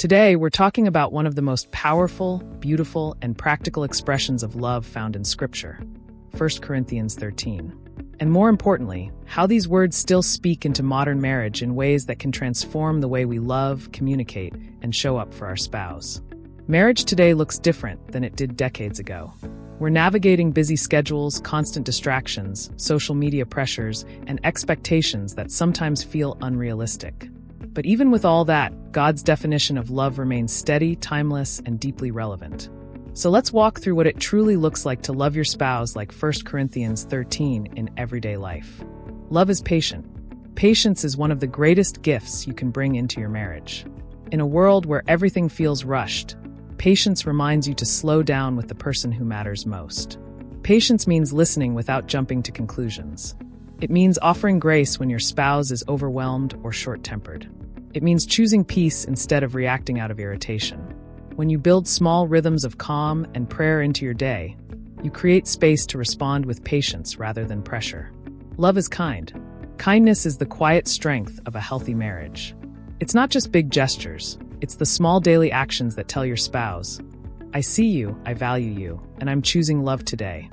Today, we're talking about one of the most powerful, beautiful, and practical expressions of love found in Scripture, 1 Corinthians 13. And more importantly, how these words still speak into modern marriage in ways that can transform the way we love, communicate, and show up for our spouse. Marriage today looks different than it did decades ago. We're navigating busy schedules, constant distractions, social media pressures, and expectations that sometimes feel unrealistic. But even with all that, God's definition of love remains steady, timeless, and deeply relevant. So let's walk through what it truly looks like to love your spouse like 1 Corinthians 13 in everyday life. Love is patient. Patience is one of the greatest gifts you can bring into your marriage. In a world where everything feels rushed, patience reminds you to slow down with the person who matters most. Patience means listening without jumping to conclusions. It means offering grace when your spouse is overwhelmed or short-tempered. It means choosing peace instead of reacting out of irritation. When you build small rhythms of calm and prayer into your day, you create space to respond with patience rather than pressure. Love is kind. Kindness is the quiet strength of a healthy marriage. It's not just big gestures. It's the small daily actions that tell your spouse, I see you, I value you, and I'm choosing love today.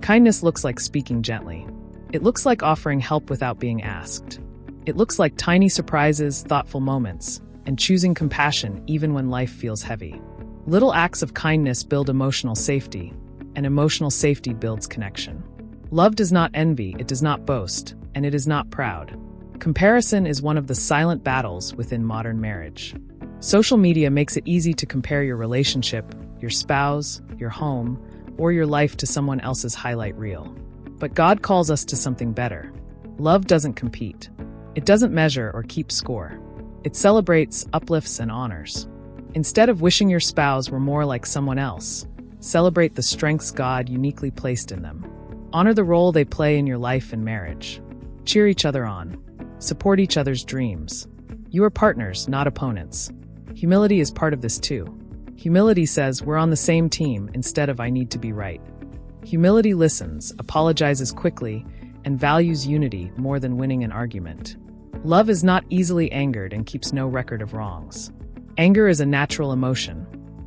Kindness looks like speaking gently. It looks like offering help without being asked. It looks like tiny surprises, thoughtful moments, and choosing compassion even when life feels heavy. Little acts of kindness build emotional safety, and emotional safety builds connection. Love does not envy, it does not boast, and it is not proud. Comparison is one of the silent battles within modern marriage. Social media makes it easy to compare your relationship, your spouse, your home, or your life to someone else's highlight reel. But God calls us to something better. Love doesn't compete. It doesn't measure or keep score. It celebrates, uplifts, and honors. Instead of wishing your spouse were more like someone else, celebrate the strengths God uniquely placed in them. Honor the role they play in your life and marriage. Cheer each other on. Support each other's dreams. You are partners, not opponents. Humility is part of this too. Humility says we're on the same team instead of I need to be right. Humility listens, apologizes quickly, and values unity more than winning an argument. Love is not easily angered and keeps no record of wrongs. Anger is a natural emotion,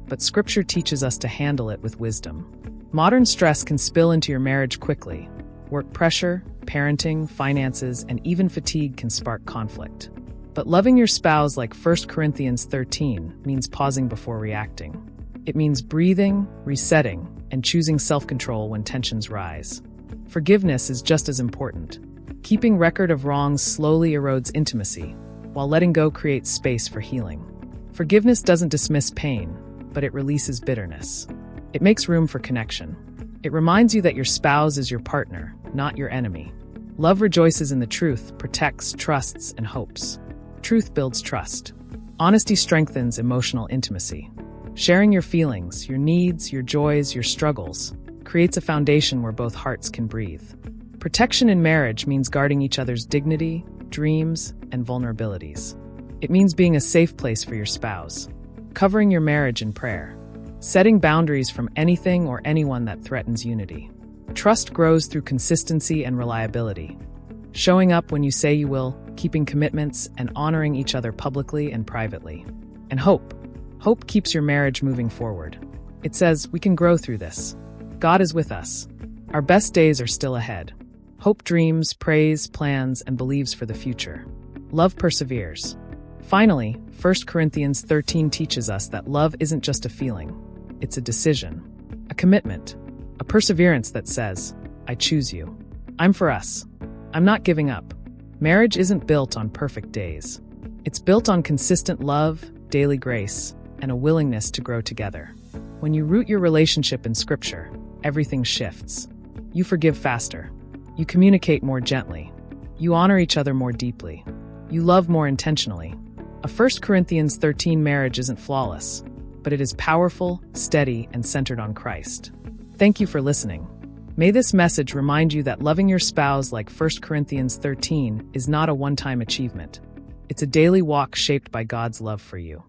but Scripture teaches us to handle it with wisdom. Modern stress can spill into your marriage quickly. Work pressure, parenting, finances, and even fatigue can spark conflict. But loving your spouse like 1 Corinthians 13 means pausing before reacting. It means breathing, resetting, and choosing self-control when tensions rise. Forgiveness is just as important. Keeping record of wrongs slowly erodes intimacy, while letting go creates space for healing. Forgiveness doesn't dismiss pain, but it releases bitterness. It makes room for connection. It reminds you that your spouse is your partner, not your enemy. Love rejoices in the truth, protects, trusts, and hopes. Truth builds trust. Honesty strengthens emotional intimacy. Sharing your feelings, your needs, your joys, your struggles creates a foundation where both hearts can breathe. Protection in marriage means guarding each other's dignity, dreams, and vulnerabilities. It means being a safe place for your spouse, covering your marriage in prayer, setting boundaries from anything or anyone that threatens unity. Trust grows through consistency and reliability. Showing up when you say you will, keeping commitments, and honoring each other publicly and privately. And hope. Hope keeps your marriage moving forward. It says, we can grow through this. God is with us. Our best days are still ahead. Hope dreams, prays, plans, and believes for the future. Love perseveres. Finally, 1 Corinthians 13 teaches us that love isn't just a feeling. It's a decision, a commitment, a perseverance that says, I choose you. I'm for us. I'm not giving up. Marriage isn't built on perfect days. It's built on consistent love, daily grace, and a willingness to grow together. When you root your relationship in Scripture, everything shifts. You forgive faster. You communicate more gently. You honor each other more deeply. You love more intentionally. A 1 Corinthians 13 marriage isn't flawless, but it is powerful, steady, and centered on Christ. Thank you for listening. May this message remind you that loving your spouse like 1 Corinthians 13 is not a one-time achievement. It's a daily walk shaped by God's love for you.